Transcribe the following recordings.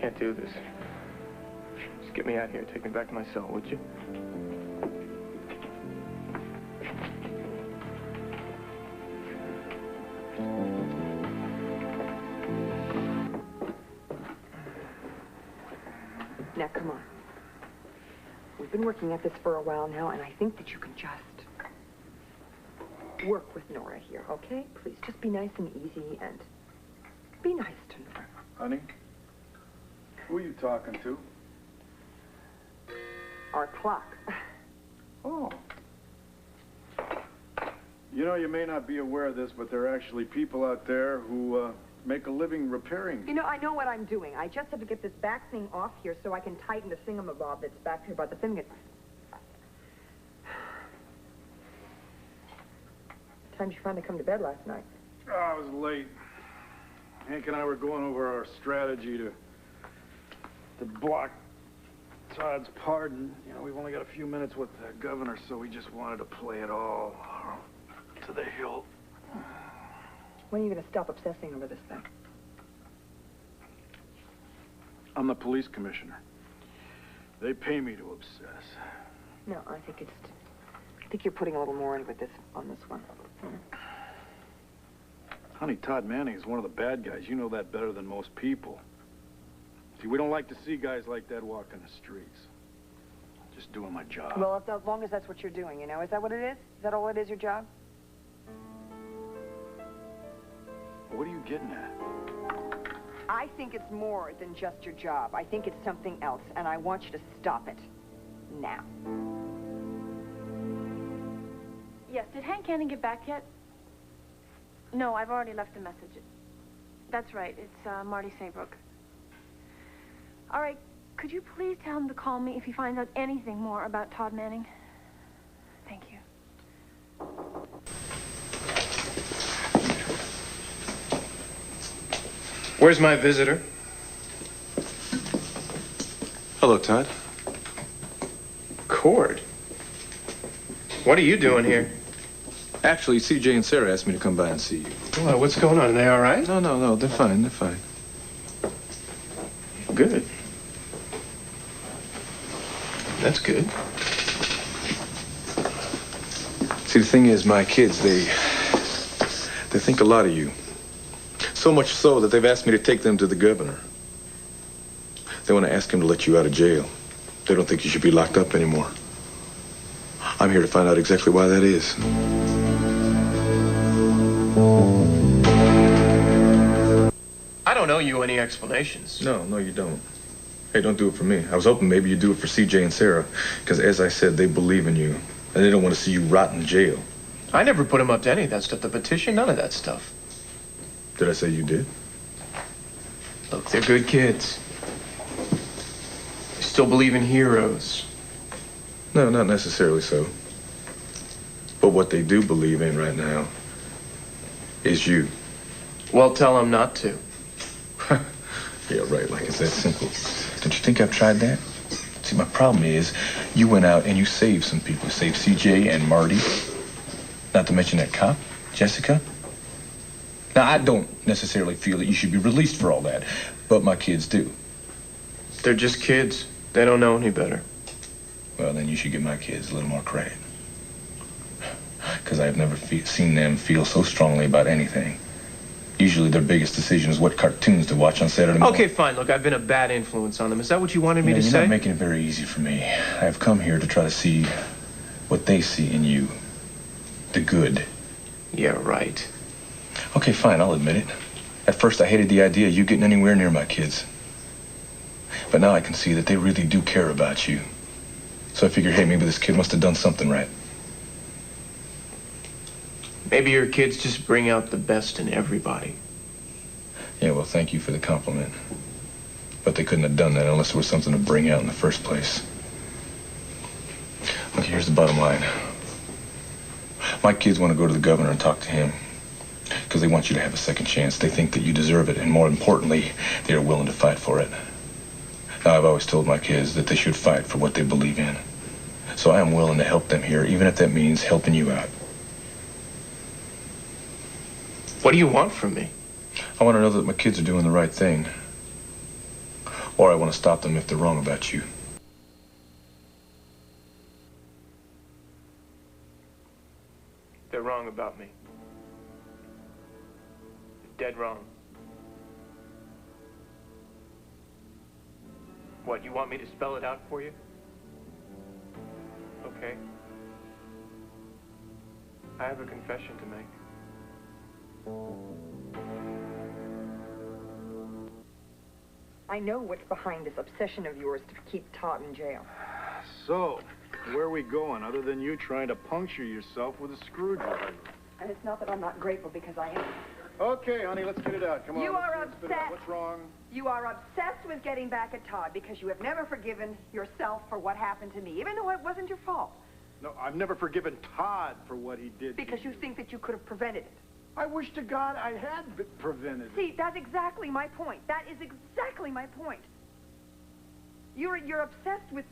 can't do this. Just get me out of here. Take me back to my cell, would you? Now, come on. We've been working at this for a while now, and I think that you can just work with Nora here, okay? Please, just be nice and easy and be nice to Nora. Honey, who are you talking to? Our clock. Oh. You know, you may not be aware of this, but there are actually people out there who make a living repairing. You know, I know what I'm doing. I just have to get this back thing off here so I can tighten the thingamabob that's back here about the thing. What time did you finally come to bed last night? Oh, I was late. Hank and I were going over our strategy to block Todd's pardon. You know, we've only got a few minutes with the governor, so we just wanted to play it all to the hilt. When are you going to stop obsessing over this thing? I'm the police commissioner. They pay me to obsess. No, I think you're putting a little more into it on this one. Honey, Todd Manning is one of the bad guys. You know that better than most people. See, we don't like to see guys like that walking the streets. Just doing my job. Well, as long as that's what you're doing, you know. Is that what it is? Is that all it is, your job? What are you getting at? I think it's more than just your job. I think it's something else, and I want you to stop it. Now. Yes, did Hank Cannon get back yet? No, I've already left a message. That's right, it's Marty Saybrook. All right, could you please tell him to call me if he finds out anything more about Todd Manning? Thank you. Where's my visitor? Hello, Todd. Cord? What are you doing here? Actually, CJ and Sarah asked me to come by and see you. Well, what's going on? Are they all right? No, they're fine, they're fine. Good. That's good. See, the thing is, my kids, they think a lot of you. So much so that they've asked me to take them to the governor. They want to ask him to let you out of jail. They don't think you should be locked up anymore. I'm here to find out exactly why that is. I don't owe you any explanations. No, you don't. Hey, don't do it for me. I was hoping maybe you'd do it for CJ and Sarah, because as I said, they believe in you, and they don't want to see you rot in jail. I never put them up to any of that stuff. The petition, none of that stuff. Did I say you did? Look, they're good kids. They still believe in heroes. No, not necessarily so. But what they do believe in right now is you. Well, tell them not to. Yeah, right, like it's that simple. Don't you think I've tried that? See, my problem is, you went out and you saved some people. You saved CJ and Marty. Not to mention that cop, Jessica. Now, I don't necessarily feel that you should be released for all that, but my kids do. They're just kids. They don't know any better. Well, then you should give my kids a little more credit. Because I've never seen them feel so strongly about anything. Usually their biggest decision is what cartoons to watch on Saturday morning. Okay, fine. Look, I've been a bad influence on them. Is that what you wanted me to say? You're not making it very easy for me. I've come here to try to see what they see in you. The good. Yeah, right. Okay, fine, I'll admit it. At first I hated the idea of you getting anywhere near my kids. But now I can see that they really do care about you. So I figured, hey, maybe this kid must have done something right. Maybe your kids just bring out the best in everybody. Yeah, well, thank you for the compliment. But they couldn't have done that unless there was something to bring out in the first place. Okay, here's the bottom line. My kids want to go to the governor and talk to him. Because they want you to have a second chance. They think that you deserve it. And more importantly, they are willing to fight for it. Now, I've always told my kids that they should fight for what they believe in. So I am willing to help them here, even if that means helping you out. What do you want from me? I want to know that my kids are doing the right thing. or I want to stop them if they're wrong about you. They're wrong about me. They're dead wrong. What, you want me to spell it out for you? Okay. I have a confession to make. I know what's behind this obsession of yours to keep Todd in jail. So, where are we going, other than you trying to puncture yourself with a screwdriver? And it's not that I'm not grateful, because I am. Okay, honey, let's get it out. Come on. You are let's spit it out. upset. What's wrong? You are obsessed with getting back at Todd because you have never forgiven yourself for what happened to me, even though it wasn't your fault. No, I've never forgiven Todd for what he did. Because you think that you could have prevented it. I wish to God I had prevented it. See, that's exactly my point. That is exactly my point. You're obsessed with...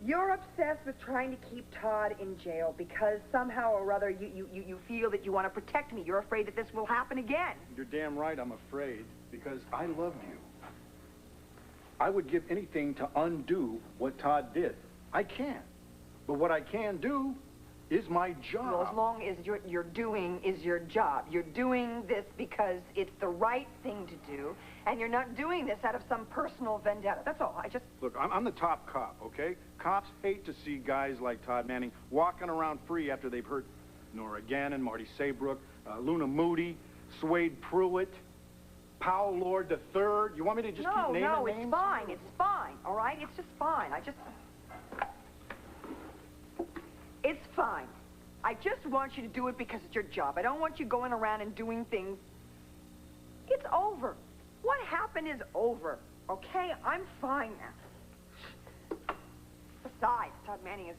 You're obsessed with trying to keep Todd in jail because somehow or other you feel that you want to protect me. You're afraid that this will happen again. You're damn right I'm afraid, because I love you. I would give anything to undo what Todd did. I can't. But what I can do is my job. Well, as long as you're doing is your job. You're doing this because it's the right thing to do, and you're not doing this out of some personal vendetta. That's all. Look, I'm the top cop, okay? Cops hate to see guys like Todd Manning walking around free after they've hurt Nora Gannon, Marty Saybrook, Luna Moody, Swade Pruitt, Powell Lord III. You want me to just keep naming names? No, it's fine. It's fine, all right? It's just fine. It's fine. I just want you to do it because it's your job. I don't want you going around and doing things. It's over. What happened is over, okay? I'm fine now. Besides, Todd Manning is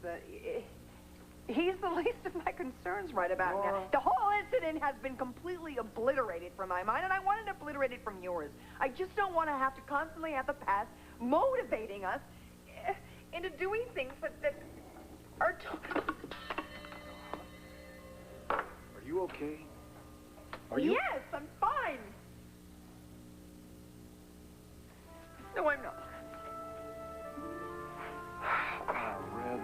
he's the least of my concerns right about now. The whole incident has been completely obliterated from my mind, and I want it obliterated from yours. I just don't want to have to constantly have the past motivating us into doing things that are... Are you okay? Are you? Yes, I'm fine. No, I'm not. Red.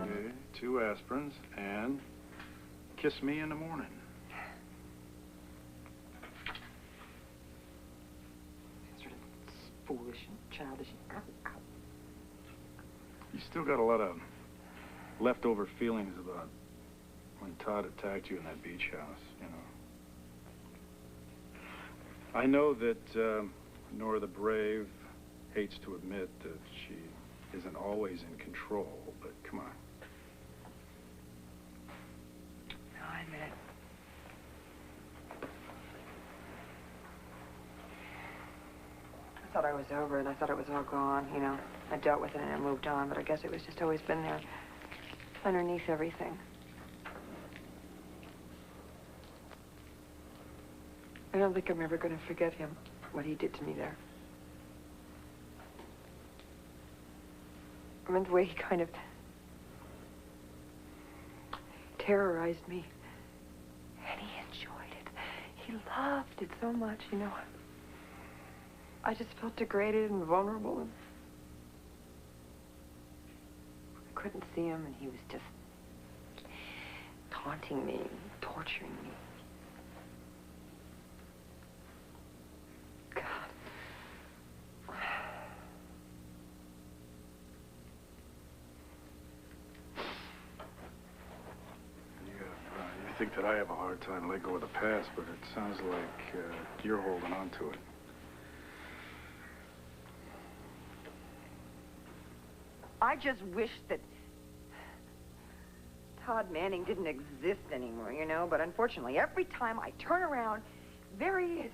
Okay, 2 aspirins, and kiss me in the morning. Sort of foolish and childish. Ow. You still got a lot of leftover feelings about when Todd attacked you in that beach house, you know. I know that Nora the Brave hates to admit that she isn't always in control, but come on. No, I admit it. I thought I was over it. I thought it was all gone, you know. I dealt with it and I moved on, but I guess it was just always been there underneath everything. I don't think I'm ever going to forget him, what he did to me there. I mean, the way he kind of terrorized me. And he enjoyed it. He loved it so much, you know. I just felt degraded and vulnerable. And I couldn't see him, and he was just taunting me, torturing me. God. You think that I have a hard time letting go of the past, but it sounds like you're holding on to it. I just wish that Todd Manning didn't exist anymore, you know, but unfortunately, every time I turn around, there he is.